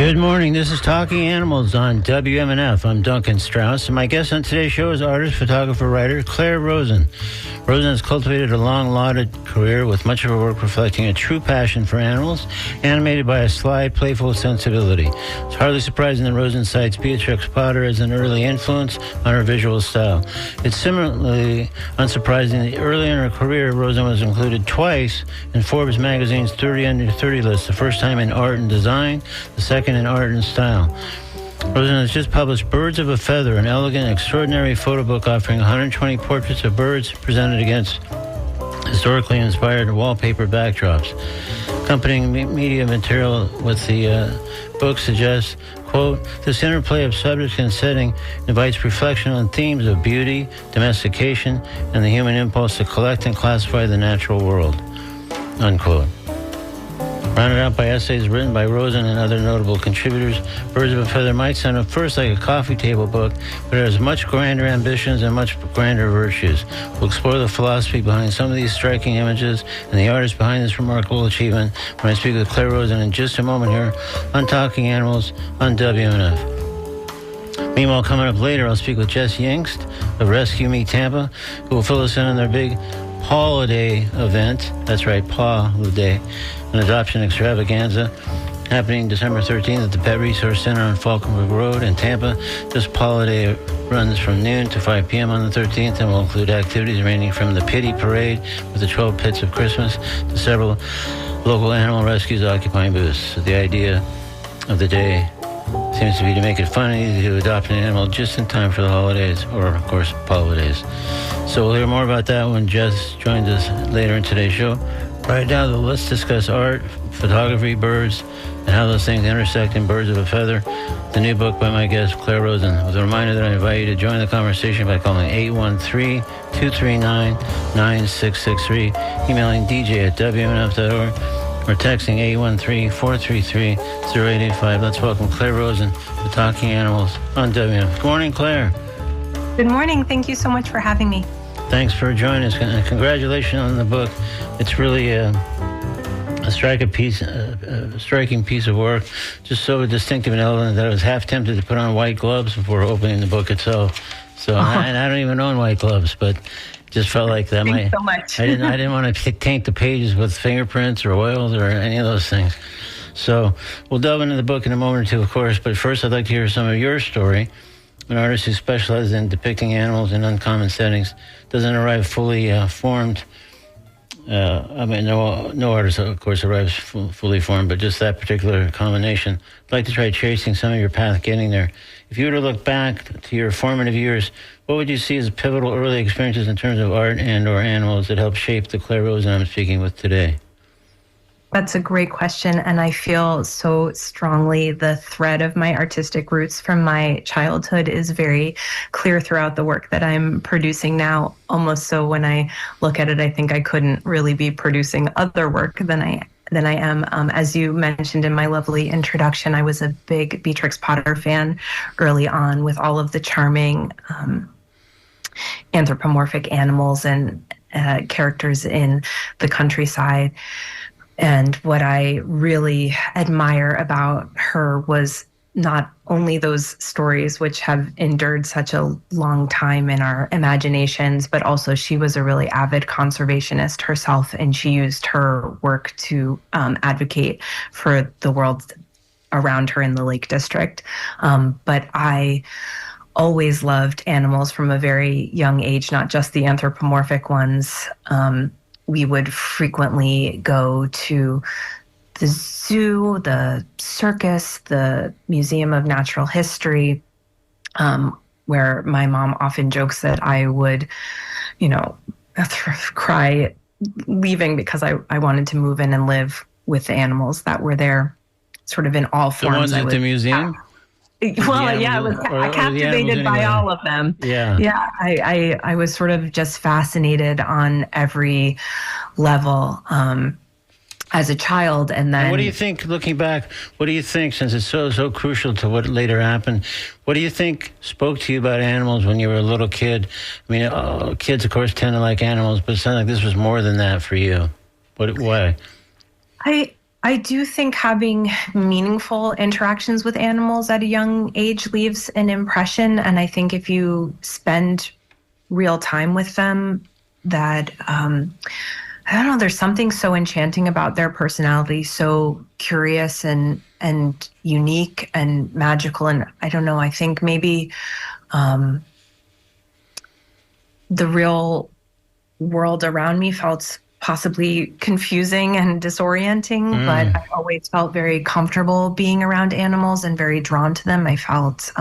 Good morning. This is Talking Animals on WMNF. I'm Duncan Strauss, and my guest on today's show is artist, photographer, writer Claire Rosen. Rosen has cultivated a long-lauded career with much of her work reflecting a true passion for animals, animated by a sly, playful sensibility. It's hardly surprising that Rosen cites Beatrix Potter as an early influence on her visual style. It's similarly unsurprising that early in her career, Rosen was included twice in Forbes magazine's 30 Under 30 list, the first time in art and design, the second in art and style. Rosen has just published Birds of a Feather, an elegant, extraordinary photo book offering 120 portraits of birds presented against historically inspired wallpaper backdrops. Accompanying media material with the book suggests, quote, this interplay of subject and setting invites reflection on themes of beauty, domestication, and the human impulse to collect and classify the natural world, unquote. Rounded out by essays written by Rosen and other notable contributors, Birds of a Feather might sound at first like a coffee table book, but it has much grander ambitions and much grander virtues. We'll explore the philosophy behind some of these striking images and the artist behind this remarkable achievement when I speak with Claire Rosen in just a moment here on Talking Animals on WMNF. Meanwhile, coming up later, I'll speak with Jess Yingst of Rescue Me Tampa, who will fill us in on their big Paw-a-Day event. That's right, Paw-a-Day, an adoption extravaganza happening December 13th at the Pet Resource Center on Falconbrook Road in Tampa. This Paw-a-Day runs from noon to 5 p.m. on the 13th and will include activities ranging from the Pity Parade with the 12 Pits of Christmas to several local animal rescues occupying booths. So the idea of the day seems to be to make it fun and easy to adopt an animal just in time for the holidays, or, of course, holidays. So we'll hear more about that when Jess joins us later in today's show. Right now, though, let's discuss art, photography, birds, and how those things intersect in Birds of a Feather, the new book by my guest, Claire Rosen, with a reminder that I invite you to join the conversation by calling 813-239-9663, emailing dj@wmnf.org, or texting 813-433-0885. Let's welcome Claire Rosen to Talking Animals on WMNF. Good morning, Claire. Good morning. Thank you so much for having me. Thanks for joining us, and congratulations on the book. It's really a striking piece of work, just so distinctive and elegant that I was half tempted to put on white gloves before opening the book itself. So, and I don't even own white gloves, but just felt like that. Thanks so much. I didn't want to taint the pages with fingerprints or oils or any of those things. So we'll delve into the book in a moment or two, of course. But first, I'd like to hear some of your story. An artist who specializes in depicting animals in uncommon settings doesn't arrive fully formed. No artist, of course, arrives fully formed, but just that particular combination. I'd like to try tracing some of your path getting there. If you were to look back to your formative years, what would you see as pivotal early experiences in terms of art and or animals that helped shape the Claire Rosen I'm speaking with today? That's a great question, and I feel so strongly the thread of my artistic roots from my childhood is very clear throughout the work that I'm producing now. Almost so when I look at it, I think I couldn't really be producing other work than I am. As you mentioned in my lovely introduction, I was a big Beatrix Potter fan early on, with all of the charming anthropomorphic animals and characters in the countryside. And what I really admire about her was not only those stories which have endured such a long time in our imaginations, but also she was a really avid conservationist herself, and she used her work to advocate for the world around her in the Lake District. But I always loved animals from a very young age, not just the anthropomorphic ones. We would frequently go to the zoo, the circus, the Museum of Natural History, where my mom often jokes that I would, cry leaving because I wanted to move in and live with the animals that were there, sort of in all forms. The ones at the museum? Well, yeah, I was captivated by all of them. Yeah. Yeah, I was sort of just fascinated on every level as a child. And then... what do you think, looking back, since it's so crucial to what later happened, what do you think spoke to you about animals when you were a little kid? I mean, kids, of course, tend to like animals, but it sounded like this was more than that for you. Why? I do think having meaningful interactions with animals at a young age leaves an impression. And I think if you spend real time with them, that I don't know, there's something so enchanting about their personality, so curious and unique and magical. And I don't know, I think maybe the real world around me felt possibly confusing and disorienting, but I always felt very comfortable being around animals and very drawn to them. I felt,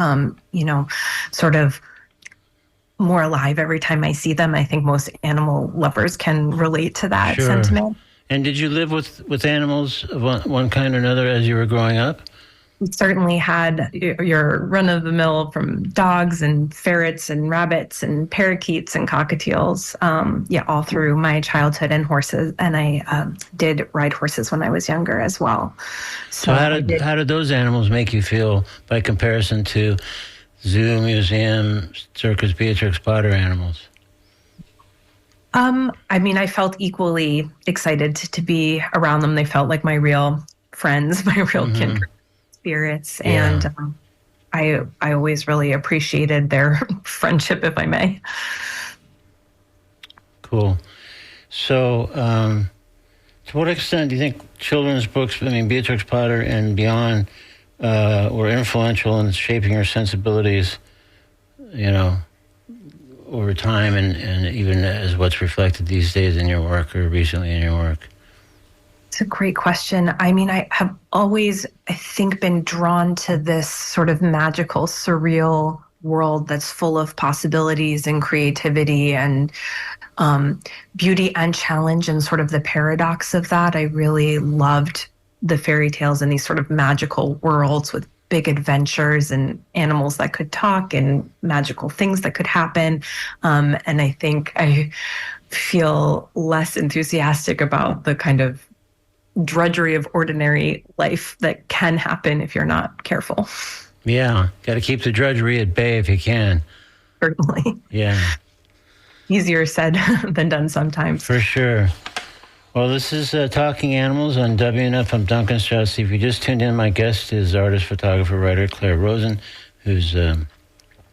sort of more alive every time I see them. I think most animal lovers can relate to that sentiment. And did you live with animals of one kind or another as you were growing up? We certainly had your run-of-the-mill from dogs and ferrets and rabbits and parakeets and cockatiels, all through my childhood, and horses. And I did ride horses when I was younger as well. So how did those animals make you feel by comparison to zoo, museum, circus, Beatrix Potter animals? I felt equally excited to be around them. They felt like my real friends, my real kindred spirits. Yeah. And I always really appreciated their friendship, if I may. Cool. So, to what extent do you think children's books, Beatrix Potter and beyond, were influential in shaping your sensibilities, over time and even as what's reflected these days in your work or recently in your work? It's a great question. I have always, I think, been drawn to this sort of magical, surreal world that's full of possibilities and creativity and beauty and challenge, and sort of the paradox of that. I really loved the fairy tales and these sort of magical worlds with big adventures and animals that could talk and magical things that could happen. And I think I feel less enthusiastic about the kind of drudgery of ordinary life that can happen if you're not careful. Yeah, got to keep the drudgery at bay if you can. Certainly. Yeah. Easier said than done sometimes. For sure. Well, this is Talking Animals on WNF. I'm Duncan Strauss. If you just tuned in, my guest is artist, photographer, writer Claire Rosen, who's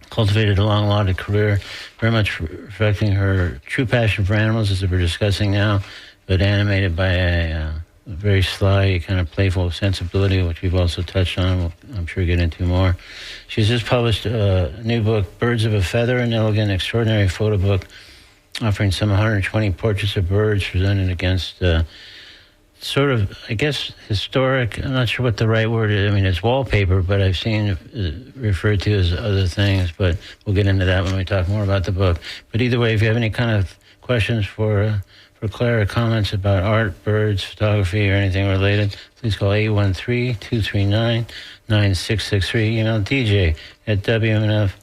cultivated a long, lauded career, very much reflecting her true passion for animals, as we're discussing now, but animated by a very sly, kind of playful sensibility, which we've also touched on. We'll, I'm sure, get into more. She's just published a new book, Birds of a Feather, an elegant, extraordinary photo book offering some 120 portraits of birds presented against sort of, I guess, historic, I'm not sure what the right word is. It's wallpaper, but I've seen it referred to as other things, but we'll get into that when we talk more about the book. But either way, if you have any kind of questions for Claire, or comments about art, birds, photography, or anything related, please call 813-239-9663. Email dj@wmnf.org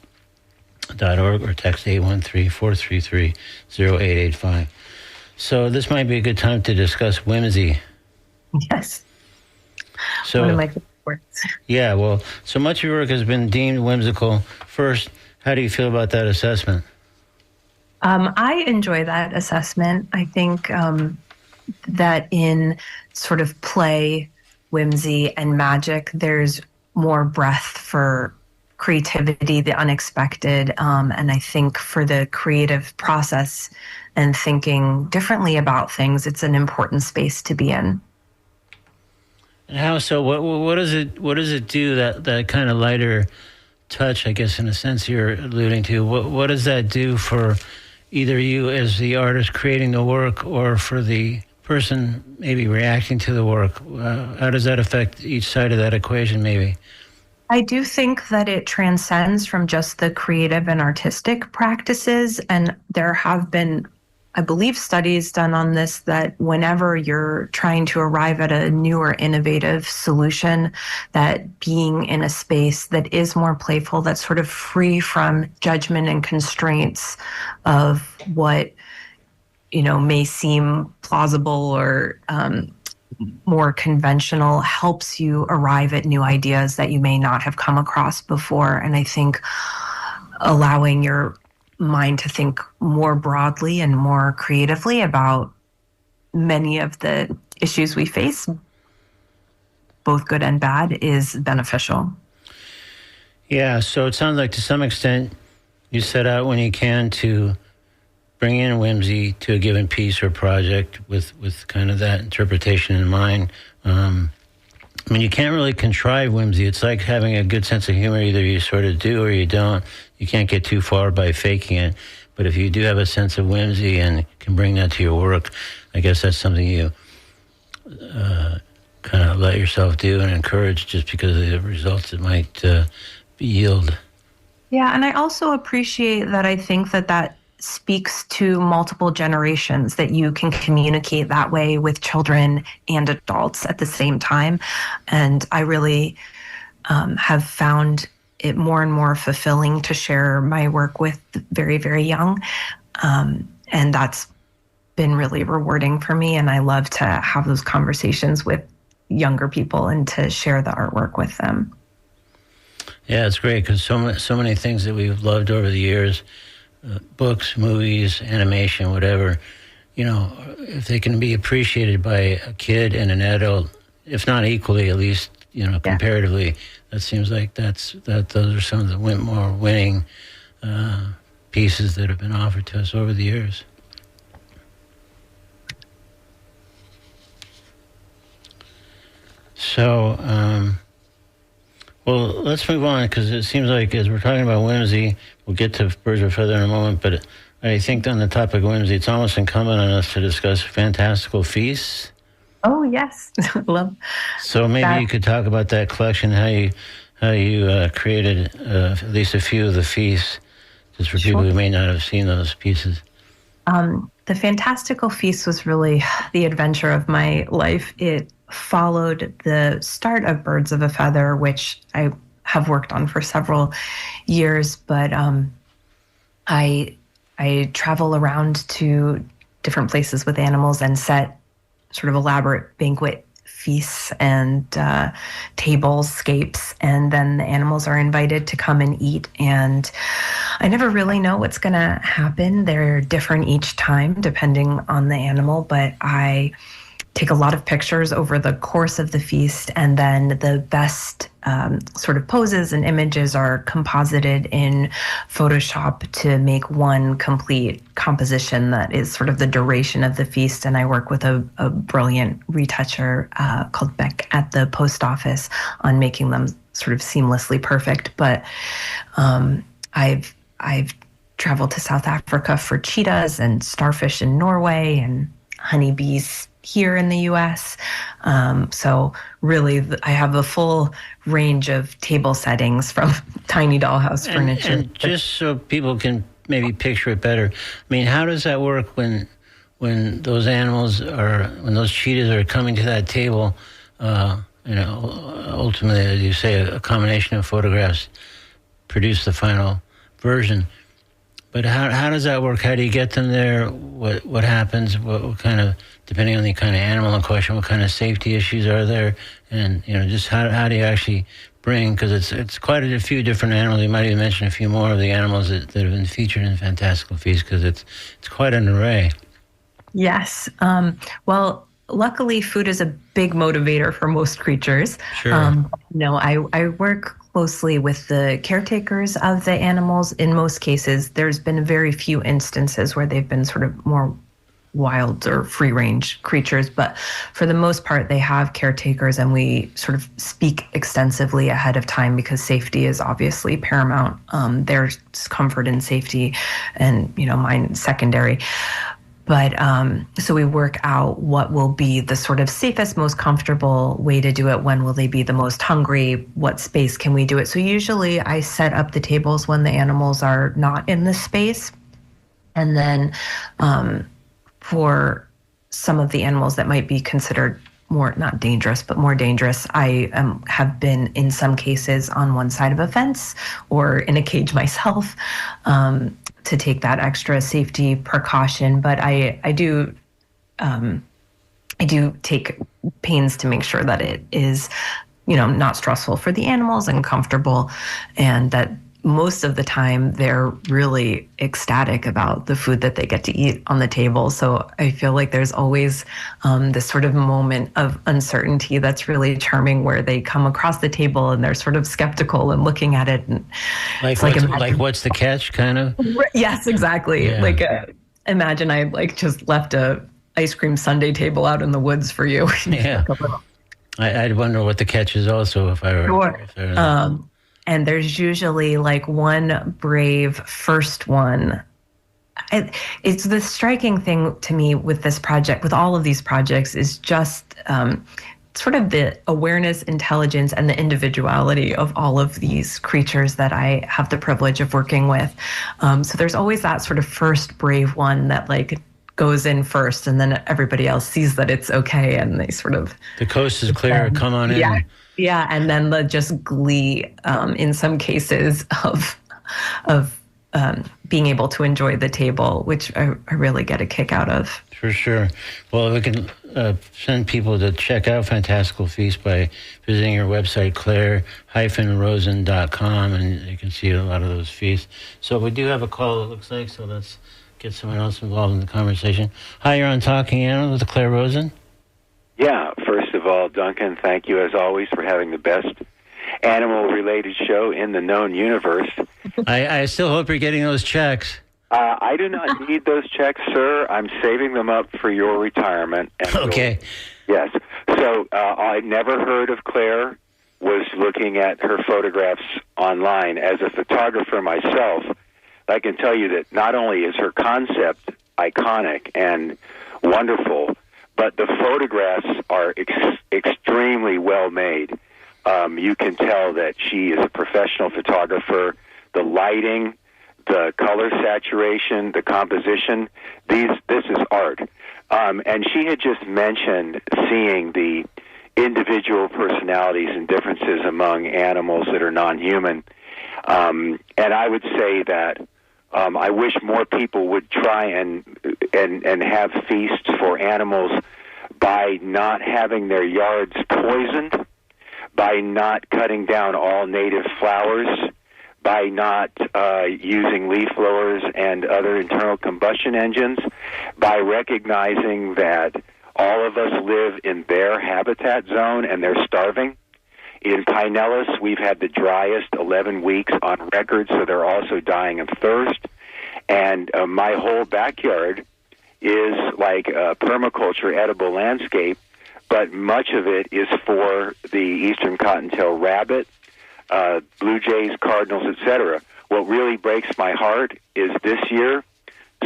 or text 813-433-0885. So this might be a good time to discuss whimsy. Yes. So, one of my favorite words. Yeah, well, so much of your work has been deemed whimsical. First, how do you feel about that assessment? I enjoy that assessment. I think that in sort of play, whimsy, and magic, there's more breadth for creativity, the unexpected, and I think for the creative process and thinking differently about things, it's an important space to be in. And how so? What does it do, that kind of lighter touch, I guess, in a sense you're alluding to? What does that do for either you as the artist creating the work or for the person maybe reacting to the work? How does that affect each side of that equation maybe? I do think that it transcends from just the creative and artistic practices. And there have been, I believe, studies done on this, that whenever you're trying to arrive at a new or innovative solution, that being in a space that is more playful, that's sort of free from judgment and constraints of what, may seem plausible or more conventional, helps you arrive at new ideas that you may not have come across before. And I think allowing your mind to think more broadly and more creatively about many of the issues we face both good and bad, is beneficial. Yeah, so it sounds like to some extent you set out when you can to bring in whimsy to a given piece or project with kind of that interpretation in mind. I mean, you can't really contrive whimsy. It's like having a good sense of humor. Either you sort of do or you don't. You can't get too far by faking it. But if you do have a sense of whimsy and can bring that to your work, I guess that's something you kind of let yourself do and encourage just because of the results it might yield. Yeah, and I also appreciate that. I think that speaks to multiple generations, that you can communicate that way with children and adults at the same time. And I really have found it more and more fulfilling to share my work with very, very young. And that's been really rewarding for me. And I love to have those conversations with younger people and to share the artwork with them. Yeah, it's great because so many things that we've loved over the years, books, movies, animation, whatever, if they can be appreciated by a kid and an adult, if not equally, at least, comparatively, that seems like those are some of the more winning pieces that have been offered to us over the years. So, well, let's move on because it seems like as we're talking about whimsy, we'll get to Birds of a Feather in a moment, but I think on the topic of whimsy, it's almost incumbent on us to discuss fantastical feasts. Oh, yes. Love. So maybe you could talk about that collection, how you created at least a few of the feasts, just for people who may not have seen those pieces. The Fantastical Feast was really the adventure of my life. It followed the start of Birds of a Feather, which I have worked on for several years, but I travel around to different places with animals and set sort of elaborate banquet feasts and tablescapes, and then the animals are invited to come and eat. And I never really know what's going to happen. They're different each time depending on the animal, but I take a lot of pictures over the course of the feast, and then the best sort of poses and images are composited in Photoshop to make one complete composition that is sort of the duration of the feast. And I work with a brilliant retoucher called Beck at the post office on making them sort of seamlessly perfect. But I've traveled to South Africa for cheetahs and starfish in Norway and honeybees here in the U.S. So really, I have a full range of table settings from tiny dollhouse furniture. And just so people can maybe picture it better, I mean, how does that work when those those cheetahs are coming to that table? Ultimately, as you say, a combination of photographs produce the final version. But how does that work? How do you get them there? What happens? What kind of, depending on the kind of animal in question, what kind of safety issues are there? And just how do you actually bring? Because it's quite a few different animals. You might even mention a few more of the animals that have been featured in Fantastical Feast, because it's quite an array. Yes. Well, luckily, food is a big motivator for most creatures. Sure. I work closely with the caretakers of the animals. In most cases, there's been very few instances where they've been sort of more wild or free range creatures, but for the most part, they have caretakers, and we sort of speak extensively ahead of time because safety is obviously paramount. Their comfort and safety, and mine secondary. But so we work out what will be the sort of safest, most comfortable way to do it. When will they be the most hungry? What space can we do it? So usually I set up the tables when the animals are not in the space. And then for some of the animals that might be considered more, not dangerous, but more dangerous, I have been in some cases on one side of a fence or in a cage myself. To take that extra safety precaution, but I do take pains to make sure that it is, not stressful for the animals and comfortable, and that most of the time they're really ecstatic about the food that they get to eat on the table. So I feel like there's always this sort of moment of uncertainty that's really charming, where they come across the table and they're sort of skeptical and looking at it. And like what's the catch, kind of? Yes, exactly. Yeah. Like imagine I like just left a ice cream sundae table out in the woods for you. Yeah. I'd wonder what the catch is also if I were. Sure. And there's usually like one brave first one. It's the striking thing to me with this project, with all of these projects, is just sort of the awareness, intelligence, and the individuality of all of these creatures that I have the privilege of working with. So there's always that sort of first brave one that like goes in first, and then everybody else sees that it's okay, and they sort of, the coast is clear, come on in. Yeah, and then the just glee in some cases of being able to enjoy the table, which I really get a kick out of. For sure. Well, we can send people to check out Fantastical Feast by visiting your website, claire-rosen.com, and you can see a lot of those feasts. So we do have a call, it looks like, so let's get someone else involved in the conversation. Hi, you're on Talking Animals with Claire Rosen. Yeah, first of all, Duncan, thank you as always for having the best animal-related show in the known universe. I still hope you're getting those checks. I do not need those checks, sir. I'm saving them up for your retirement. And okay. Yes. So I never heard of Claire, was looking at her photographs online. As a photographer myself, I can tell you that not only is her concept iconic and wonderful, but the photographs are extremely well made. You can tell that she is a professional photographer. The lighting, the color saturation, the composition, this is art. And she had just mentioned seeing the individual personalities and differences among animals that are non-human. And I would say that I wish more people would try and have feasts for animals by not having their yards poisoned, by not cutting down all native flowers, by not using leaf blowers and other internal combustion engines, by recognizing that all of us live in their habitat zone and they're starving. In Pinellas, we've had the driest 11 weeks on record, so they're also dying of thirst. And my whole backyard is like a permaculture edible landscape, but much of it is for the eastern cottontail rabbit, blue jays, cardinals, etc. What really breaks my heart is this year,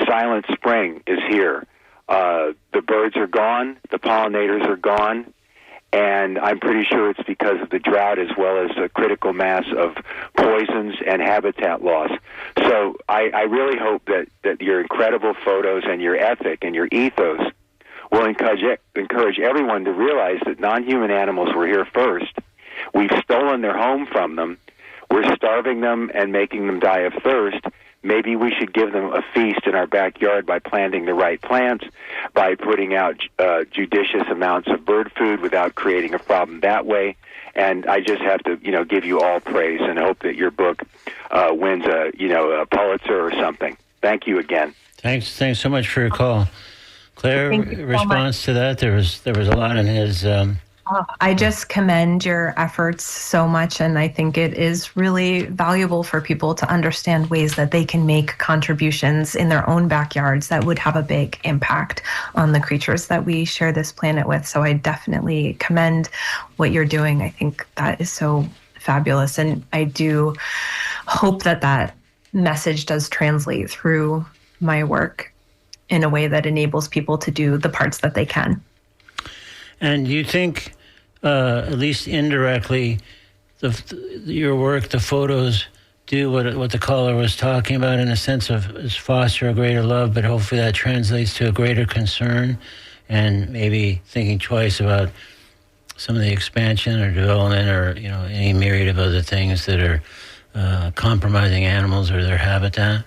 silent spring is here. The birds are gone, the pollinators are gone, and I'm pretty sure it's because of the drought as well as a critical mass of poisons and habitat loss. So I really hope that your incredible photos and your ethic and your ethos will encourage everyone to realize that non-human animals were here first. We've stolen their home from them. We're starving them and making them die of thirst. Maybe we should give them a feast in our backyard by planting the right plants, by putting out judicious amounts of bird food without creating a problem that way. And I just have to, give you all praise and hope that your book wins a Pulitzer or something. Thank you again. Thanks so much for your call. Claire, response to that, there was a lot in his... I just commend your efforts so much, and I think it is really valuable for people to understand ways that they can make contributions in their own backyards that would have a big impact on the creatures that we share this planet with. So I definitely commend what you're doing. I think that is so fabulous, and I do hope that message does translate through my work in a way that enables people to do the parts that they can. And you think, at least indirectly, your work, the photos, do what the caller was talking about in a sense of is foster a greater love, but hopefully that translates to a greater concern and maybe thinking twice about some of the expansion or development or any myriad of other things that are compromising animals or their habitat.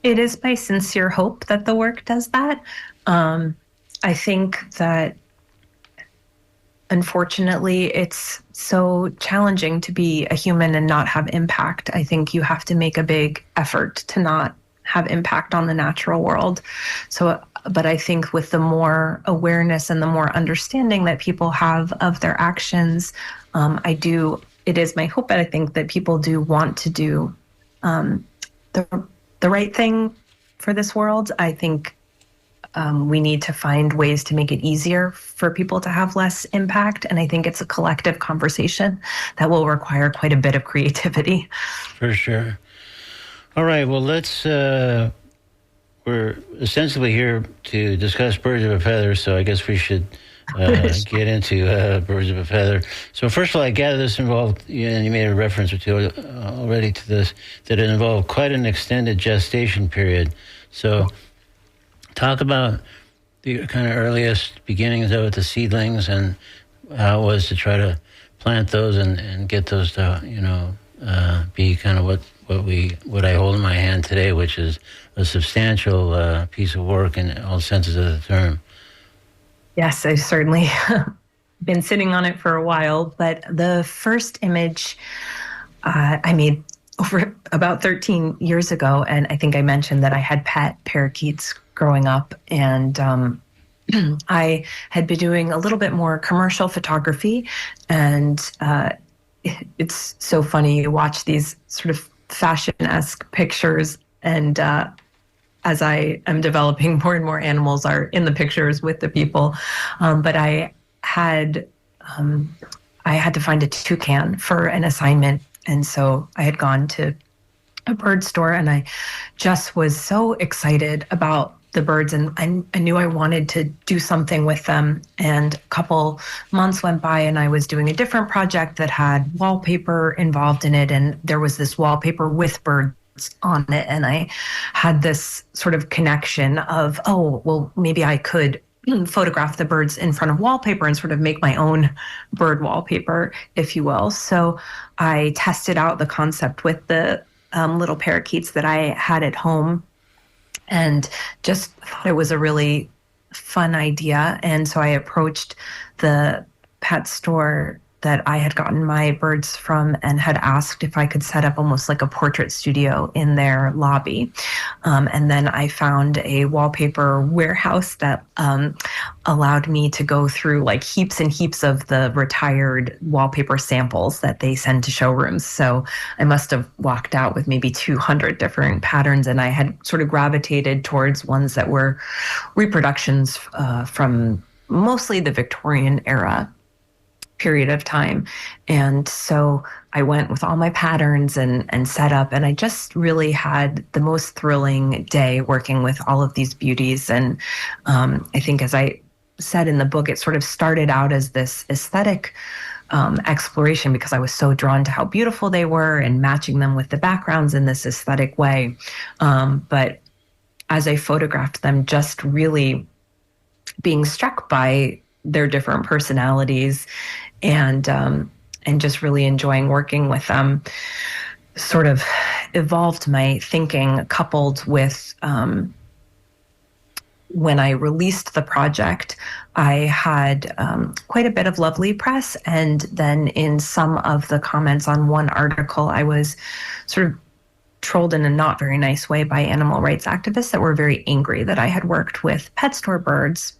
It is my sincere hope that the work does that. I think that unfortunately, it's so challenging to be a human and not have impact. I think you have to make a big effort to not have impact on the natural world. So, but I think with the more awareness and the more understanding that people have of their actions, it is my hope, and I think that people do want to do the right thing for this world. I think we need to find ways to make it easier for people to have less impact. And I think it's a collective conversation that will require quite a bit of creativity. For sure. All right, well, we're essentially here to discuss Birds of a Feather, so I guess we should get into Birds of a Feather. So first of all, I gather this involved, and you made a reference or two already to this, that it involved quite an extended gestation period. So talk about the kind of earliest beginnings of it, the seedlings, and how it was to try to plant those and get those to, be kind of what I hold in my hand today, which is a substantial piece of work in all senses of the term. Yes, I've certainly been sitting on it for a while, but the first image I made over about 13 years ago, and I think I mentioned that I had pet parakeets growing up, and I had been doing a little bit more commercial photography, and it's so funny. You watch these sort of fashion-esque pictures, and as I am developing, more and more animals are in the pictures with the people. But I had to find a toucan for an assignment, and so I had gone to a bird store, and I just was so excited about the birds, and I knew I wanted to do something with them. And a couple months went by, and I was doing a different project that had wallpaper involved in it, and there was this wallpaper with birds on it, and I had this sort of connection of, oh, well, maybe I could photograph the birds in front of wallpaper and sort of make my own bird wallpaper, if you will. So I tested out the concept with the little parakeets that I had at home, and just thought it was a really fun idea. And so I approached the pet store that I had gotten my birds from and had asked if I could set up almost like a portrait studio in their lobby. And then I found a wallpaper warehouse that allowed me to go through like heaps and heaps of the retired wallpaper samples that they send to showrooms. So I must have walked out with maybe 200 different patterns, and I had sort of gravitated towards ones that were reproductions from mostly the Victorian era period of time. And so I went with all my patterns and set up, and I just really had the most thrilling day working with all of these beauties. And I think, as I said in the book, it sort of started out as this aesthetic exploration because I was so drawn to how beautiful they were and matching them with the backgrounds in this aesthetic way. But as I photographed them, just really being struck by their different personalities and just really enjoying working with them sort of evolved my thinking, coupled with when I released the project, I had quite a bit of lovely press. And then in some of the comments on one article, I was sort of trolled in a not very nice way by animal rights activists that were very angry that I had worked with pet store birds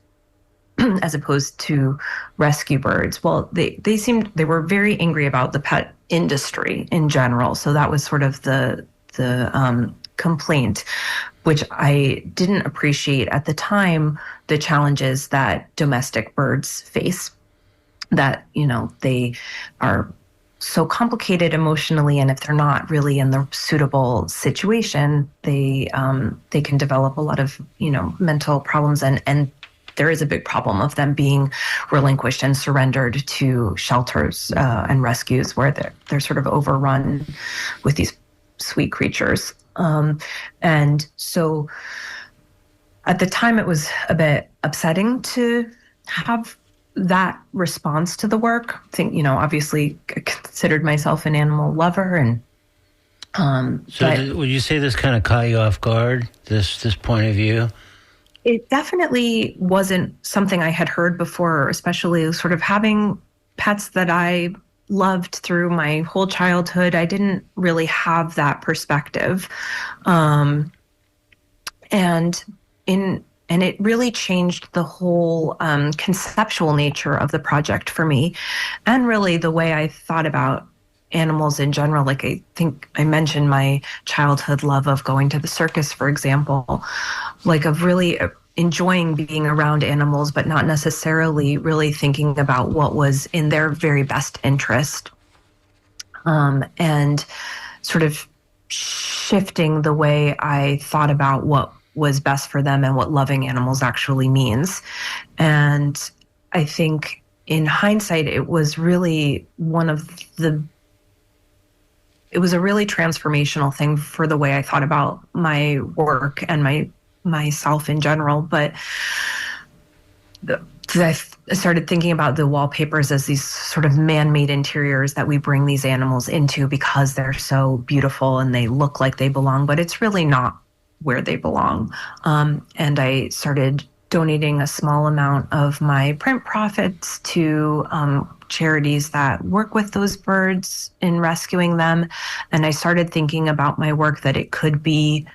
as opposed to rescue birds. Well, they were very angry about the pet industry in general. So that was sort of the complaint, which I didn't appreciate at the time, the challenges that domestic birds face, that, they are so complicated emotionally, and if they're not really in the suitable situation, they can develop a lot of, mental problems, and there is a big problem of them being relinquished and surrendered to shelters and rescues where they're sort of overrun with these sweet creatures. And so at the time, it was a bit upsetting to have that response to the work. I think, obviously I considered myself an animal lover, and would you say this kind of caught you off guard, this point of view? It definitely wasn't something I had heard before, especially sort of having pets that I loved through my whole childhood. I didn't really have that perspective. And in and it really changed the whole conceptual nature of the project for me, and really the way I thought about animals in general. Like, I think I mentioned my childhood love of going to the circus, for example, like of really enjoying being around animals, but not necessarily really thinking about what was in their very best interest. And sort of shifting the way I thought about what was best for them and what loving animals actually means. And I think in hindsight, it was really it was a really transformational thing for the way I thought about my work and myself in general. But I started thinking about the wallpapers as these sort of man-made interiors that we bring these animals into because they're so beautiful and they look like they belong, but it's really not where they belong. And I started donating a small amount of my print profits to charities that work with those birds in rescuing them. And I started thinking about my work that it could be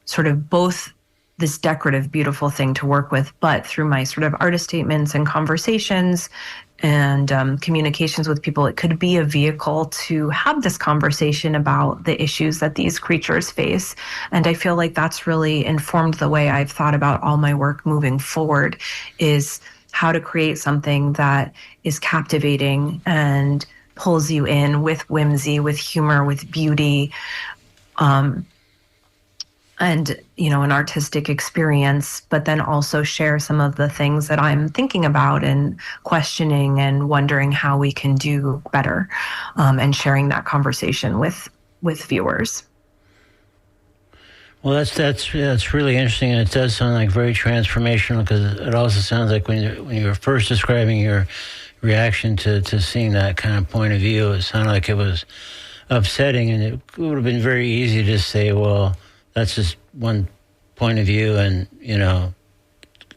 sort of both this decorative, beautiful thing to work with, but through my sort of artist statements and conversations and communications with people, it could be a vehicle to have this conversation about the issues that these creatures face. And I feel like that's really informed the way I've thought about all my work moving forward, is how to create something that is captivating and pulls you in with whimsy, with humor, with beauty, and, you know, an artistic experience, but then also share some of the things that I'm thinking about and questioning and wondering how we can do better, and sharing that conversation with viewers. Well, that's really interesting, and it does sound like very transformational, because it also sounds like when you were first describing your reaction to seeing that kind of point of view, it sounded like it was upsetting, and it would have been very easy to say, well, that's just one point of view, and, you know,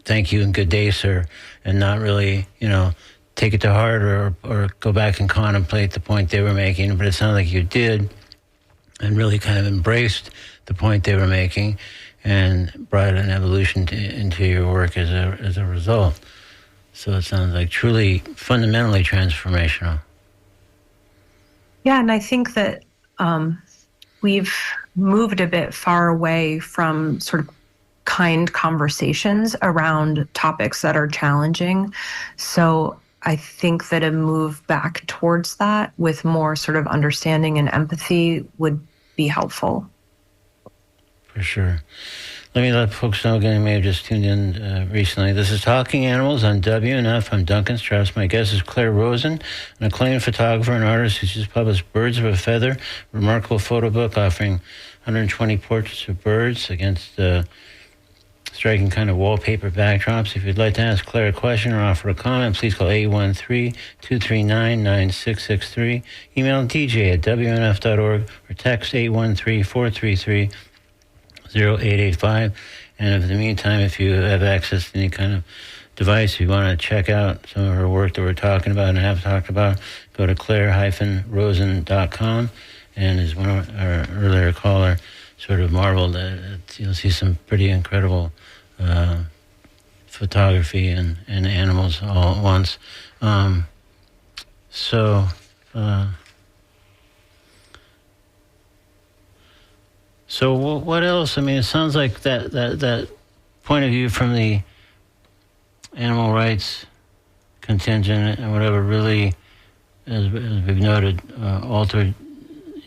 thank you and good day, sir, and not really, you know, take it to heart or go back and contemplate the point they were making. But it sounded like you did, and really kind of embraced the point they were making and brought an evolution into your work as a result. So it sounds like truly fundamentally transformational. Yeah, and I think that we've moved a bit far away from sort of kind conversations around topics that are challenging. So I think that a move back towards that with more sort of understanding and empathy would be helpful. For sure. Let me let folks know again, you may have just tuned in recently. This is Talking Animals on WNF. I'm Duncan Strauss. My guest is Claire Rosen, an acclaimed photographer and artist who just published Birds of a Feather, a remarkable photo book offering 120 portraits of birds against striking kind of wallpaper backdrops. If you'd like to ask Claire a question or offer a comment, please call 813-239-9663. Email dj@wnf.org or text 813-433-0885. And in the meantime, if you have access to any kind of device, if you want to check out some of her work that we're talking about and have talked about, go to claire-rosen.com. And as one of our earlier caller sort of marveled, you'll see some pretty incredible photography and animals all at once. So what else? I mean, it sounds like that point of view from the animal rights contingent and whatever really, as we've noted, altered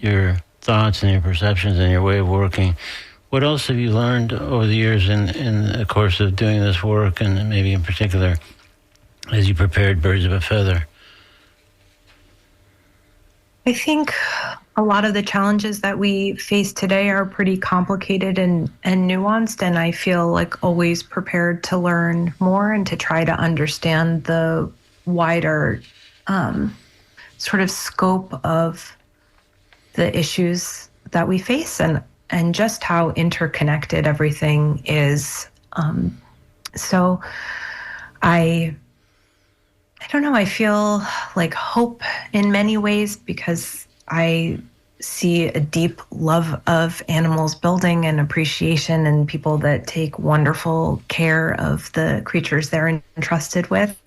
your thoughts and your perceptions and your way of working. What else have you learned over the years in the course of doing this work, and maybe in particular as you prepared Birds of a Feather? I think a lot of the challenges that we face today are pretty complicated and nuanced, and I feel like always prepared to learn more and to try to understand the wider sort of scope of the issues that we face and just how interconnected everything is. So I don't know, I feel like hope in many ways because I see a deep love of animals building and appreciation and people that take wonderful care of the creatures they're entrusted with.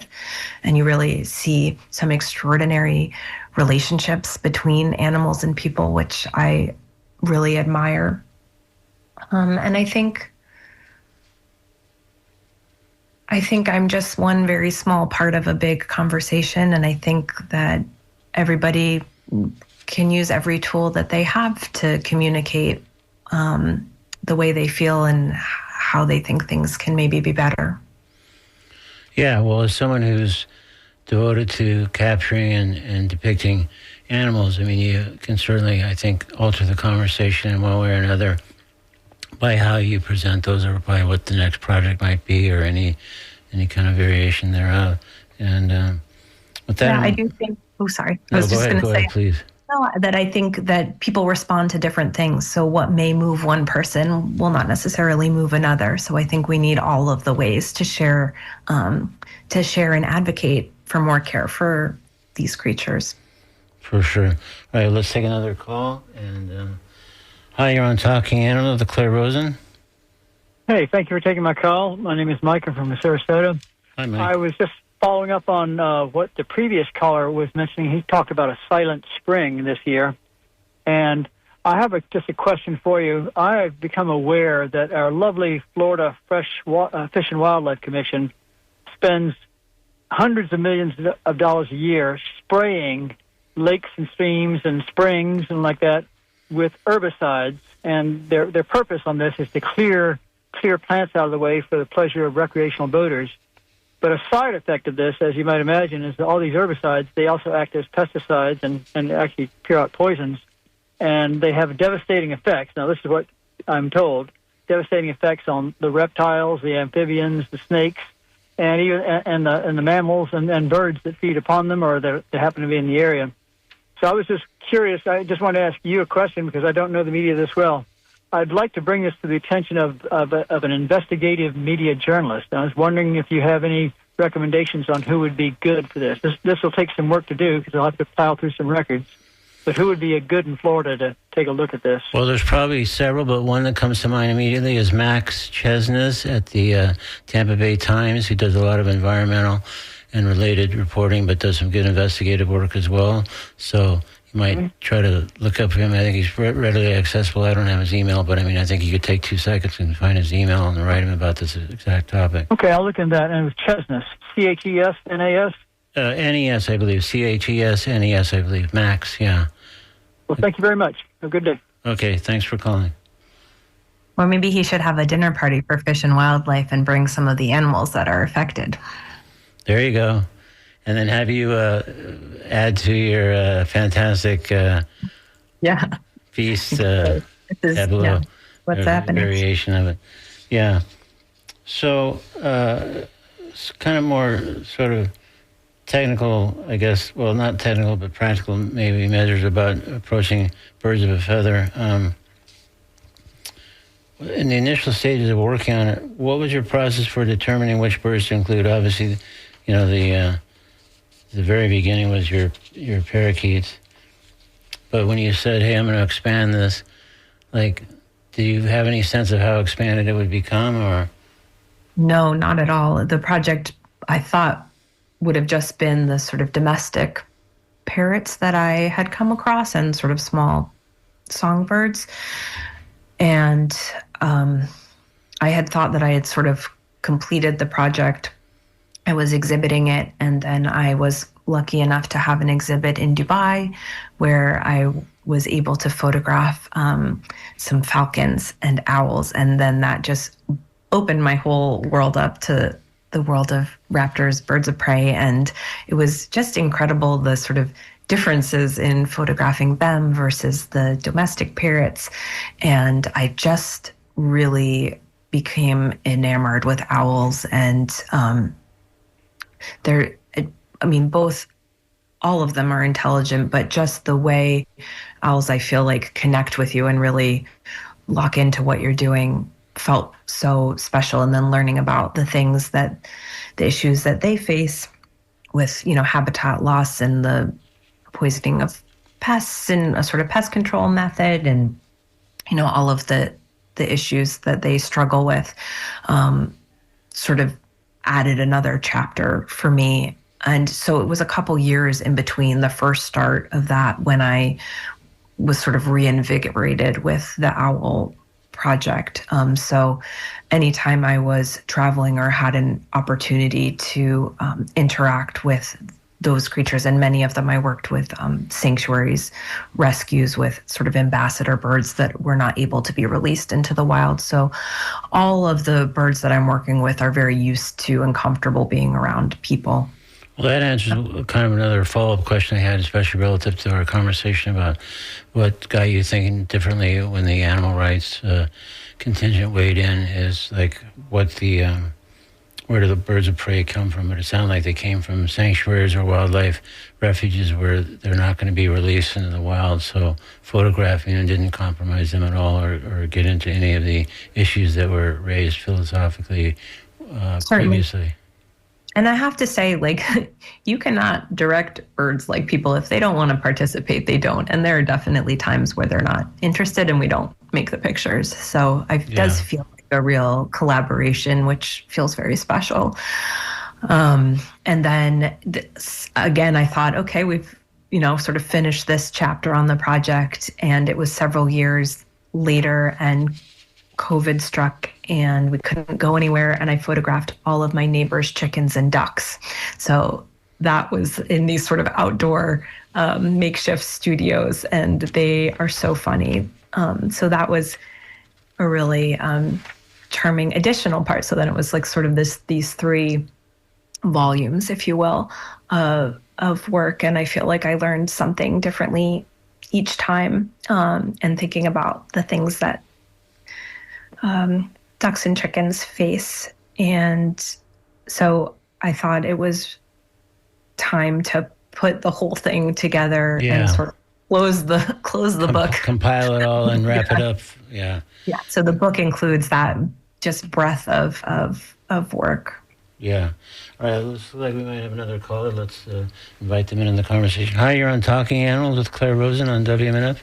And you really see some extraordinary relationships between animals and people, which I really admire. And I think I'm just one very small part of a big conversation. And I think that everybody can use every tool that they have to communicate the way they feel and how they think things can maybe be better. Yeah, well, as someone who's devoted to capturing and depicting animals, I mean, you can certainly, I think, alter the conversation in one way or another by how you present those or by what the next project might be or any kind of variation thereof. And with that... Yeah, I do think... Oh, sorry. No, I was just going to say... please. That I think that people respond to different things. So what may move one person will not necessarily move another. So I think we need all of the ways to share and advocate for more care for these creatures. For sure. All right, let's take another call. And hi, you're on Talking Animal with Claire Rosen. Hey, thank you for taking my call. My name is Mike. I'm from Sarasota. Hi, Mike. I was just following up on what the previous caller was mentioning. He talked about a silent spring this year. And I have just a question for you. I've become aware that our lovely Florida Fish and Wildlife Commission spends hundreds of millions of dollars a year spraying lakes and streams and springs and like that with herbicides. And their purpose on this is to clear plants out of the way for the pleasure of recreational boaters. But a side effect of this, as you might imagine, is that all these herbicides, they also act as pesticides and actually pure out poisons. And they have devastating effects. Now, this is what I'm told. Devastating effects on the reptiles, the amphibians, the snakes, and even and the mammals and birds that feed upon them or that happen to be in the area. So I was just curious. I just wanted to ask you a question because I don't know the media this well. I'd like to bring this to the attention of an investigative media journalist. I was wondering if you have any recommendations on who would be good for this. This will take some work to do because I'll have to plow through some records. But who would be a good in Florida to take a look at this? Well, there's probably several, but one that comes to mind immediately is Max Chesnes at the Tampa Bay Times, who does a lot of environmental and related reporting, but does some good investigative work as well. So you might try to look up him. I think he's readily accessible. I don't have his email, but I mean, I think you could take 2 seconds and find his email and write him about this exact topic. Okay, I'll look into that. And it was Chesnes, Chesnas? Nes, I believe. Chesnes, I believe. Max, yeah. Well, thank you very much. Have a good day. Okay, thanks for calling. Or maybe he should have a dinner party for Fish and Wildlife and bring some of the animals that are affected. There you go. And then have you add to your fantastic feast tableau. What's happening? Variation of it. Yeah. So it's kind of more sort of technical, I guess, well, not technical, but practical maybe measures about approaching birds of a feather. In the initial stages of working on it, what was your process for determining which birds to include? Obviously, you know, the very beginning was your parakeets. But when you said, hey, I'm going to expand this, like, do you have any sense of how expanded it would become, or? No, not at all. The project, I thought, would have just been the sort of domestic parrots that I had come across and sort of small songbirds. And I had thought that I had sort of completed the project. I was exhibiting it, and then I was lucky enough to have an exhibit in Dubai where I was able to photograph some falcons and owls. And then that just opened my whole world up to the world of raptors, birds of prey. And it was just incredible, the sort of differences in photographing them versus the domestic parrots. And I just really became enamored with owls. And all of them are intelligent, but just the way owls, I feel like, connect with you and really lock into what you're doing felt so special. And then learning about the issues that they face with, habitat loss and the poisoning of pests and a sort of pest control method, and, all of the issues that they struggle with, sort of added another chapter for me. And so it was a couple years in between the first start of that when I was sort of reinvigorated with the owl project. So anytime I was traveling or had an opportunity to interact with those creatures, and many of them I worked with sanctuaries, rescues with sort of ambassador birds that were not able to be released into the wild. So all of the birds that I'm working with are very used to and comfortable being around people. Well, that answers kind of another follow-up question I had, especially relative to our conversation about what got you thinking differently when the animal rights contingent weighed in, is like what the where do the birds of prey come from? But it sounded like they came from sanctuaries or wildlife refuges where they're not going to be released into the wild. So photographing them didn't compromise them at all, or get into any of the issues that were raised philosophically previously. And I have to say, like, you cannot direct birds like people. If they don't want to participate, they don't. And there are definitely times where they're not interested and we don't make the pictures. So it does feel like a real collaboration, which feels very special. And then again, I thought, okay, we've, sort of finished this chapter on the project. And it was several years later, and COVID struck and we couldn't go anywhere. And I photographed all of my neighbors' chickens and ducks. So that was in these sort of outdoor makeshift studios, and they are so funny. So that was a really charming additional part. So then it was like sort of these 3 volumes, if you will, of work. And I feel like I learned something differently each time, and thinking about the things that ducks and chickens face. And so I thought it was time to put the whole thing together and sort of close the book. Compile it all and wrap it up. Yeah. Yeah. So the book includes that just breadth of work. Yeah. All right. Looks like we might have another caller. Let's invite them in the conversation. Hi, you're on Talking Animals with Claire Rosen on WMNF.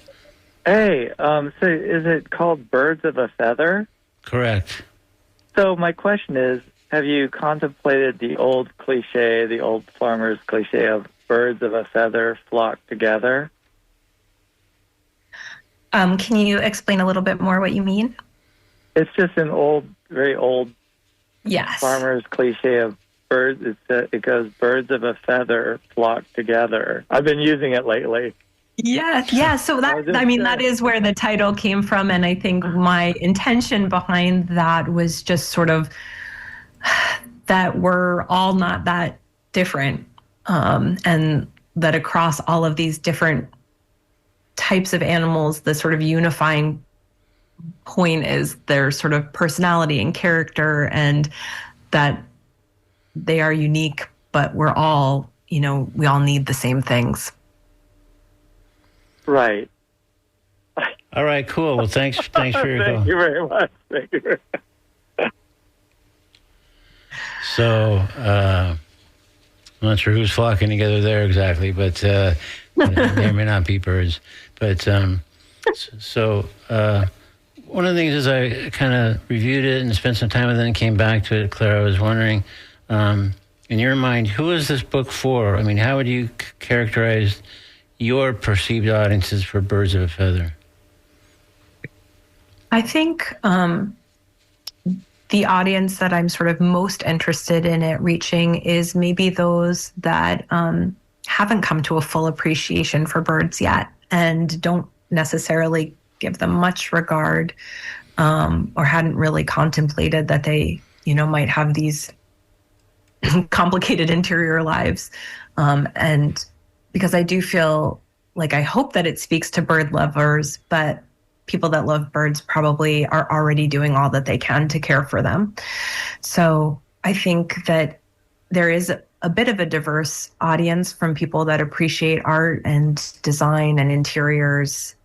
Hey, so is it called Birds of a Feather? Correct. So my question is, have you contemplated the old cliche, the old farmer's cliche of birds of a feather flock together? Can you explain a little bit more what you mean? It's just an very old farmer's cliche of birds. It goes, birds of a feather flock together. I've been using it lately. Yeah. So that is where the title came from. And I think my intention behind that was just sort of that we're all not that different. And that across all of these different types of animals, the sort of unifying point is their sort of personality and character, and that they are unique, but we're all, we all need the same things. Right. All right, cool. Well, thanks for your call. Thank you very much. Thank you very much. So, I'm not sure who's flocking together there exactly, but there may not be birds. But so one of the things is I kind of reviewed it and spent some time with it and came back to it, Claire. I was wondering, in your mind, who is this book for? I mean, how would you characterize your perceived audiences for Birds of a Feather? I think the audience that I'm sort of most interested in it reaching is maybe those that haven't come to a full appreciation for birds yet and don't necessarily give them much regard, or hadn't really contemplated that they, might have these complicated interior lives. And because I do feel like I hope that it speaks to bird lovers, but people that love birds probably are already doing all that they can to care for them. So I think that there is a bit of a diverse audience, from people that appreciate art and design and interiors,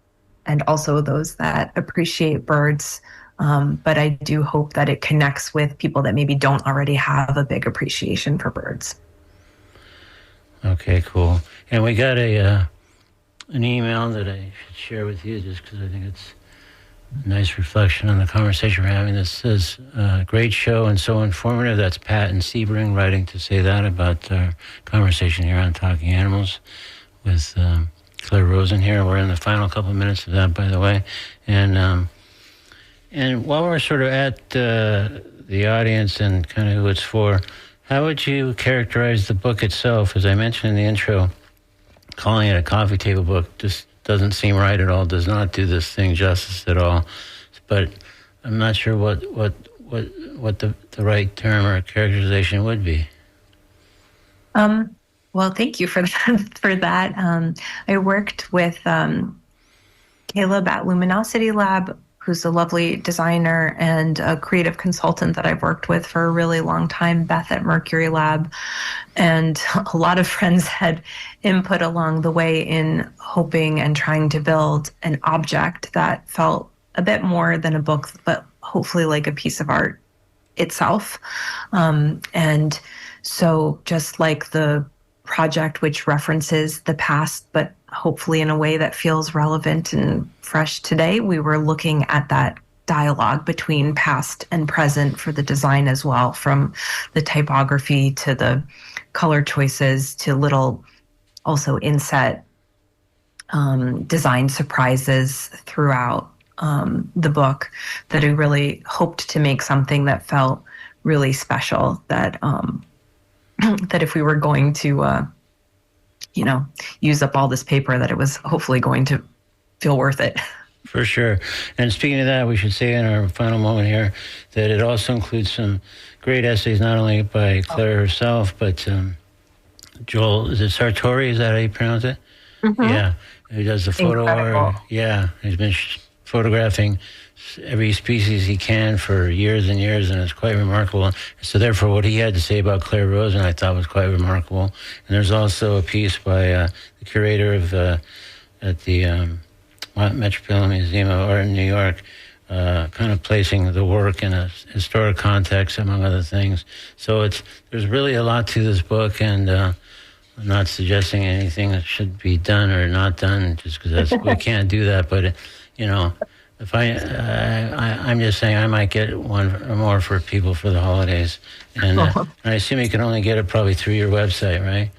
and also those that appreciate birds. But I do hope that it connects with people that maybe don't already have a big appreciation for birds. Okay, cool. And we got an email that I should share with you just because I think it's a nice reflection on the conversation we're having. That says, great show and so informative. That's Pat and Sebring writing to say that about our conversation here on Talking Animals with Claire Rosen here. We're in the final couple of minutes of that, by the way. And while we're sort of at the audience and kind of who it's for, how would you characterize the book itself? As I mentioned in the intro, calling it a coffee table book just doesn't seem right at all, does not do this thing justice at all. But I'm not sure what the right term or characterization would be. Well, thank you for that. I worked with Caleb at Luminosity Lab, who's a lovely designer and a creative consultant that I've worked with for a really long time, Beth at Mercury Lab. And a lot of friends had input along the way in hoping and trying to build an object that felt a bit more than a book, but hopefully like a piece of art itself. And so just like the project, which references the past, but hopefully in a way that feels relevant and fresh today, we were looking at that dialogue between past and present for the design as well, from the typography to the color choices to little also inset design surprises throughout the book, that I really hoped to make something that felt really special, that that if we were going to use up all this paper, that it was hopefully going to feel worth it. For sure. And speaking of that, we should say in our final moment here that it also includes some great essays, not only by Claire herself, but Joel, is it Sartori? Is that how you pronounce it? Mm-hmm. Yeah. Who does the photo art. Yeah. He's been photographing every species he can for years and years, and it's quite remarkable. So therefore, what he had to say about Claire Rosen, I thought was quite remarkable. And there's also a piece by the curator of at the Metropolitan Museum of Art in New York, kind of placing the work in a historic context, among other things. So there's really a lot to this book, and I'm not suggesting anything that should be done or not done, just because we can't do that. But if I'm just saying I might get one or more for people for the holidays, and I assume you can only get it probably through your website, right?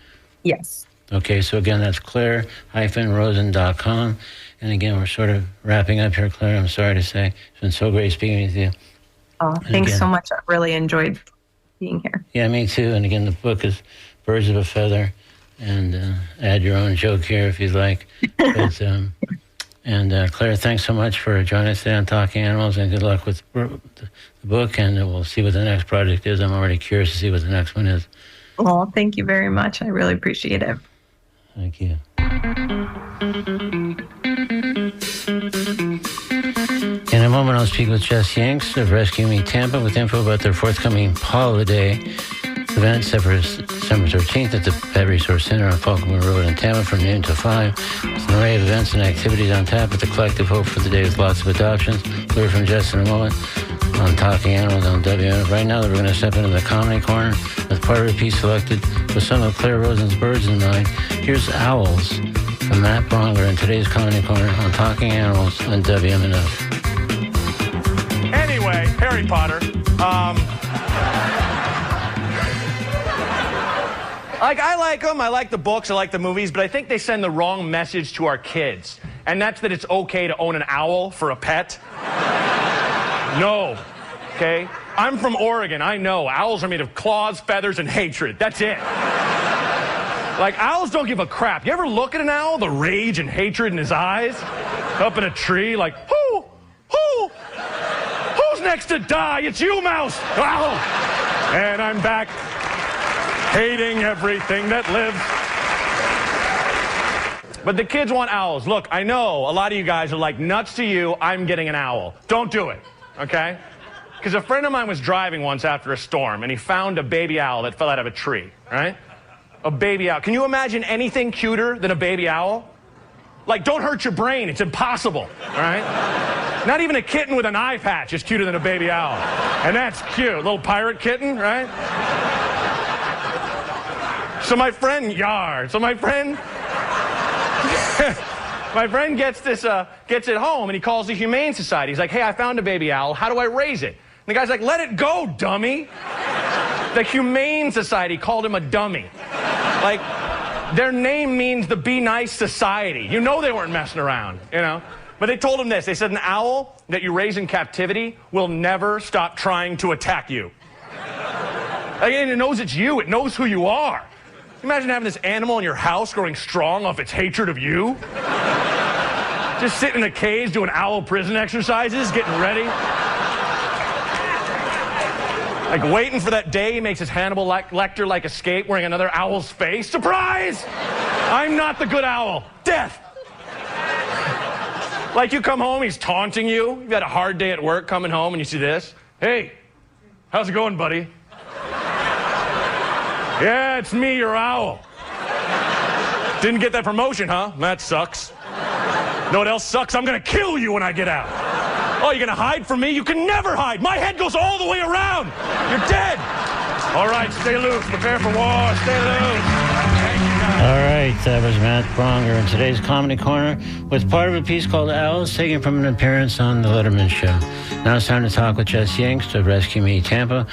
Yes. Okay, so again, that's Claire-Rosen.com. And again, we're sort of wrapping up here, Claire. I'm sorry to say. It's been so great speaking with you. Oh, thanks so much. I really enjoyed being here. Yeah, me too. And again, the book is Birds of a Feather. And add your own joke here if you'd like. But, and Claire, thanks so much for joining us today on Talking Animals. And good luck with the book. And we'll see what the next project is. I'm already curious to see what the next one is. Well, thank you very much. I really appreciate it. Thank you. In a moment, I'll speak with Jess Yanks of Rescue Me Tampa with info about their forthcoming Paula Day event set for December 13th at the Pet Resource Center on Falcon Road in Tampa from noon to 5. It's an array of events and activities on tap at the collective Hope for the Day with lots of adoptions. We'll hear from Jess in a moment on Talking Animals on WN. Right now, we're going to step into the comedy corner with part of a piece selected with some of Claire Rosen's birds in mind. Here's Owls from Matt Bronger in today's comedy corner on Talking Animals on WMNF. Anyway, Harry Potter. I like them. I like the books. I like the movies. But I think they send the wrong message to our kids. And that's that it's okay to own an owl for a pet. No. Okay? I'm from Oregon. I know. Owls are made of claws, feathers, and hatred. That's it. Like, owls don't give a crap. You ever look at an owl? The rage and hatred in his eyes? Up in a tree, like, who's next to die? It's you, mouse. Ow! And I'm back, hating everything that lives. But the kids want owls. Look, I know a lot of you guys are like, nuts to you, I'm getting an owl. Don't do it, okay? Because a friend of mine was driving once after a storm, and he found a baby owl that fell out of a tree, right? A baby owl. Can you imagine anything cuter than a baby owl? Like, don't hurt your brain. It's impossible, all right? Not even a kitten with an eye patch is cuter than a baby owl. And that's cute. Little pirate kitten, right? So my friend my friend gets it home, and he calls the Humane Society. He's like, hey, I found a baby owl. How do I raise it? And the guy's like, let it go, dummy. The Humane Society called him a dummy. Like, their name means the Be Nice Society. You know they weren't messing around, you know? But they told him this. They said an owl that you raise in captivity will never stop trying to attack you. And it knows it's you. It knows who you are. Imagine having this animal in your house growing strong off its hatred of you. Just sitting in a cage doing owl prison exercises, getting ready. Like waiting for that day he makes his Hannibal Lecter-like escape wearing another owl's face. Surprise! I'm not the good owl. Death! Like you come home, he's taunting you. You've had a hard day at work, coming home, and you see this. Hey, how's it going, buddy? Yeah, it's me, your owl. Didn't get that promotion, huh? That sucks. Know what else sucks? I'm gonna kill you when I get out. Oh, you're gonna hide from me? You can never hide. My head goes all the way around. You're dead. All right, stay loose. Prepare for war. Stay loose. Thank you, guys. All right, that was Matt Bronger in today's Comedy Corner with part of a piece called Owls, taken from an appearance on The Letterman Show. Now it's time to talk with Jess Yanks of Rescue Me Tampa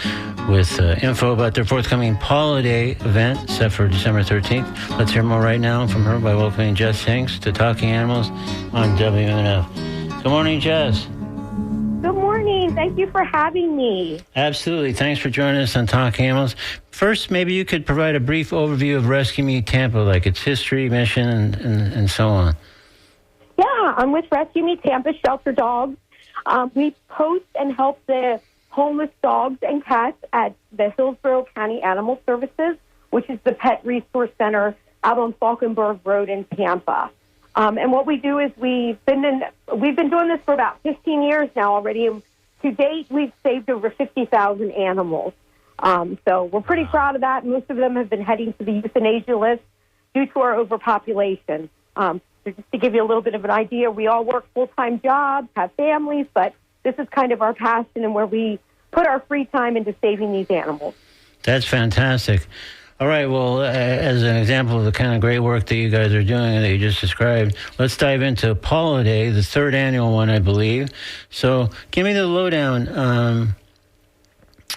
with info about their forthcoming Paula Day event set for December 13th. Let's hear more right now from her by welcoming Jess Yanks to Talking Animals on WMNF. Good morning, Jess. Good morning. Thank you for having me. Absolutely. Thanks for joining us on Talking Animals. First, maybe you could provide a brief overview of Rescue Me Tampa, like its history, mission, and so on. Yeah, I'm with Rescue Me Tampa Shelter Dogs. We post and help the homeless dogs and cats at the Hillsborough County Animal Services, which is the Pet Resource Center out on Falkenberg Road in Tampa. And what we do is we've been doing this for about 15 years now already. And to date, we've saved over 50,000 animals. So we're pretty proud of that. Most of them have been heading to the euthanasia list due to our overpopulation. So just to give you a little bit of an idea, we all work full-time jobs, have families, but this is kind of our passion and where we put our free time into saving these animals. That's fantastic. All right, well, as an example of the kind of great work that you guys are doing that you just described, let's dive into Paula Day, the third annual one, I believe. So give me the lowdown.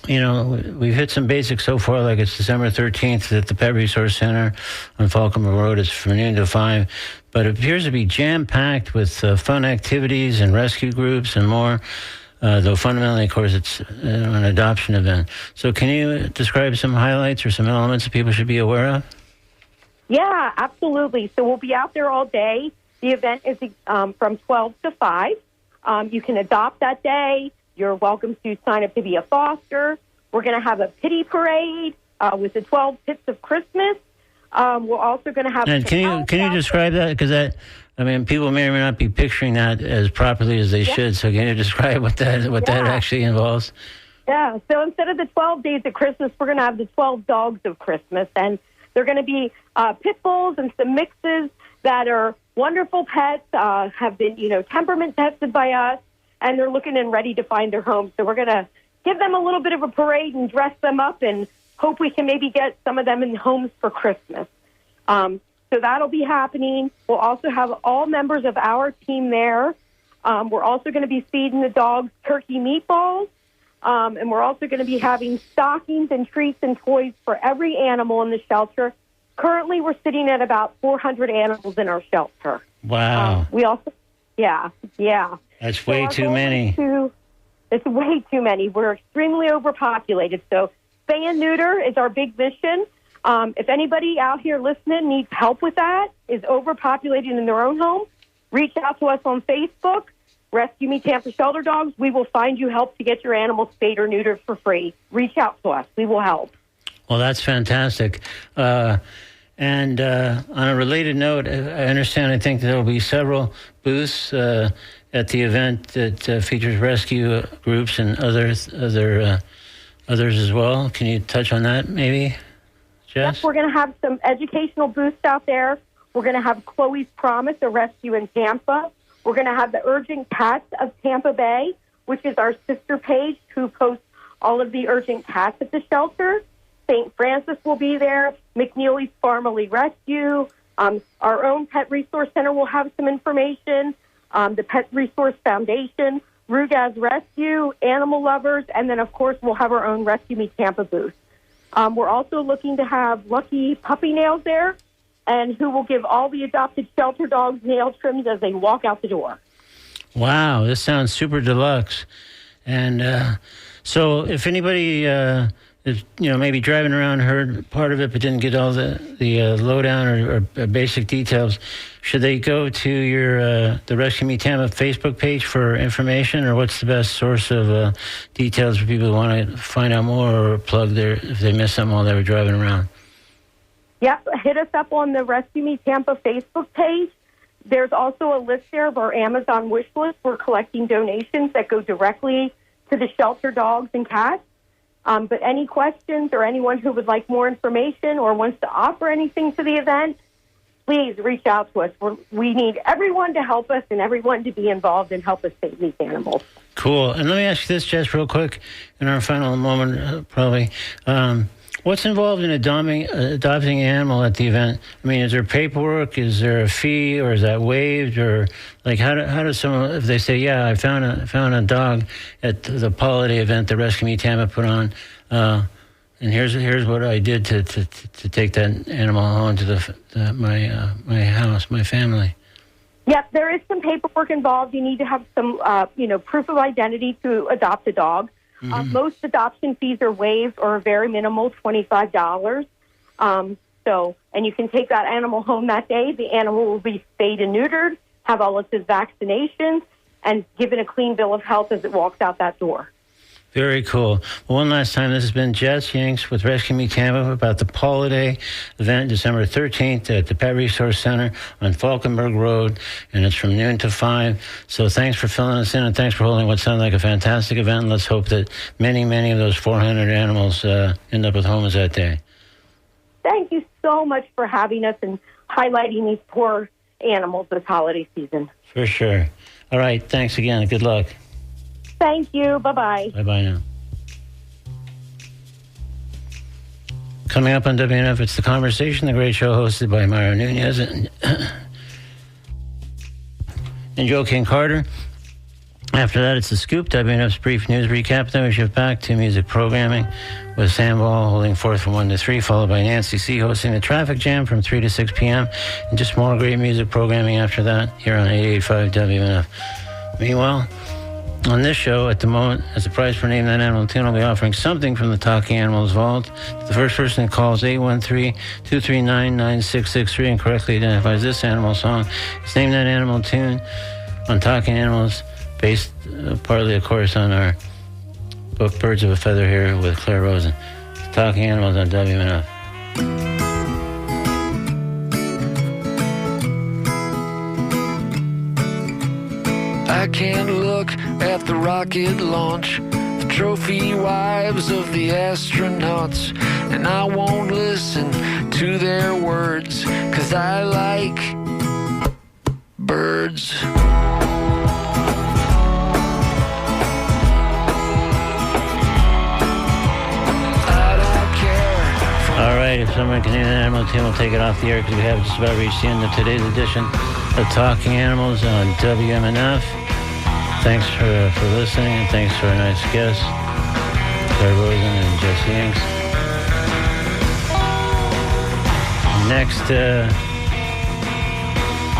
We've hit some basics so far, like it's December 13th at the Pet Resource Center on Falkenberg Road. It's from noon to 5, but it appears to be jam-packed with fun activities and rescue groups and more. Though fundamentally, of course, it's an adoption event. So can you describe some highlights or some elements that people should be aware of? Yeah, absolutely. So we'll be out there all day. The event is from 12 to 5. You can adopt that day. You're welcome to sign up to be a foster. We're going to have a pity parade with the 12 Pits of Christmas. We're also going to have... And can you describe that? Because people may or may not be picturing that as properly as they should. So can you describe what that actually involves? Yeah. So instead of the 12 days of Christmas, we're going to have the 12 dogs of Christmas, and they're going to be pit bulls and some mixes that are wonderful pets, have been temperament tested by us, and they're looking and ready to find their home. So we're going to give them a little bit of a parade and dress them up, and hope we can maybe get some of them in homes for Christmas. So that'll be happening. We'll also have all members of our team there. We're also going to be feeding the dogs turkey meatballs. And we're also going to be having stockings and treats and toys for every animal in the shelter. Currently, we're sitting at about 400 animals in our shelter. Wow. We also, yeah. That's way too many. It's way too many. We're extremely overpopulated. So spay and neuter is our big mission. If anybody out here listening needs help with that, is overpopulated in their own home, reach out to us on Facebook, Rescue Me Tampa Shelter Dogs. We will find you help to get your animals spayed or neutered for free. Reach out to us. We will help. Well, that's fantastic. And on a related note, I understand, I think there will be several booths at the event that features rescue groups and others as well. Can you touch on that maybe, Jess? Yes, we're going to have some educational booths out there. We're going to have Chloe's Promise, a rescue in Tampa. We're going to have the Urgent Cats of Tampa Bay, which is our sister page who posts all of the urgent cats at the shelter. St. Francis will be there. McNeely's Family Rescue. Our own Pet Resource Center will have some information. The Pet Resource Foundation, Rugaz Rescue, Animal Lovers, and then, of course, we'll have our own Rescue Me Tampa booth. We're also looking to have Lucky Puppy Nails there, and who will give all the adopted shelter dogs nail trims as they walk out the door. Wow, this sounds super deluxe. And so if anybody is, maybe driving around, heard part of it, but didn't get all the lowdown or basic details, should they go to your the Rescue Me Tampa Facebook page for information, or what's the best source of details for people who want to find out more or plug their if they missed something while they were driving around? Yep, hit us up on the Rescue Me Tampa Facebook page. There's also a list there of our Amazon wish list. We're collecting donations that go directly to the shelter dogs and cats. But any questions or anyone who would like more information or wants to offer anything to the event, please reach out to us. We need everyone to help us and everyone to be involved and help us save these animals. Cool. And let me ask you this, Jess, real quick, in our final moment, probably. What's involved in adopting an animal at the event? I mean, is there paperwork? Is there a fee, or is that waived? Or like, how does someone, if they say, "Yeah, I found a dog at the holiday event that Rescue Me Tampa put on, and here's what I did to take that animal home to my house, my family." Yep, there is some paperwork involved. You need to have some proof of identity to adopt a dog. Mm-hmm. Most adoption fees are waived or very minimal, $25. And you can take that animal home that day. The animal will be spayed and neutered, have all of its vaccinations, and given a clean bill of health as it walks out that door. Very cool. Well, one last time, this has been Jess Yanks with Rescue Me Tampa about the holiday event, December 13th at the Pet Resource Center on Falkenberg Road, and it's from noon to 5. So thanks for filling us in, and thanks for holding what sounded like a fantastic event. And let's hope that many, many of those 400 animals end up with homes that day. Thank you so much for having us and highlighting these poor animals this holiday season. For sure. All right. Thanks again. Good luck. Thank you. Bye-bye. Bye-bye now. Coming up on WNF, it's The Conversation, the great show hosted by Mario Nunez and Joe King Carter. After that, it's The Scoop, WNF's brief news recap. Then we shift back to music programming with Sam Ball holding forth from 1 to 3, followed by Nancy C. hosting the Traffic Jam from 3 to 6 p.m. And just more great music programming after that here on 88.5 WNF. Meanwhile, on this show, at the moment, as a prize for Name That Animal Tune, I'll be offering something from the Talking Animals Vault. The first person that calls 813-239-9663 and correctly identifies this animal song is Name That Animal Tune on Talking Animals, based partly, of course, on our book Birds of a Feather here with Claire Rosen. Talking Animals on WNF. I can't look at the rocket launch, the trophy wives of the astronauts, and I won't listen to their words, 'cause I like birds. I don't care. All right, if someone can name an animal team, we'll take it off the air because we have just about reached the end of today's edition of Talking Animals on WMNF. Thanks for listening, and thanks for a nice guest, Claire Rosen and Jesse Yanks.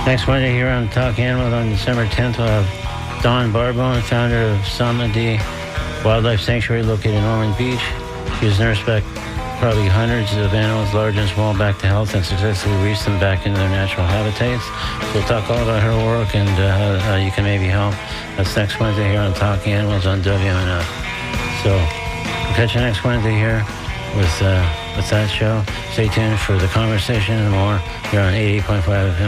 Next Monday here on Talking Animals on December 10th, we'll have Dawn Barbone, founder of Samadhi Wildlife Sanctuary located in Ormond Beach. She's nursed back probably hundreds of animals, large and small, back to health and successfully released them back into their natural habitats. So we'll talk all about her work and how you can maybe help. That's next Wednesday here on Talking Animals on WMNF. So we'll catch you next Wednesday here with that show. Stay tuned for The Conversation and more here on 88.5 FM.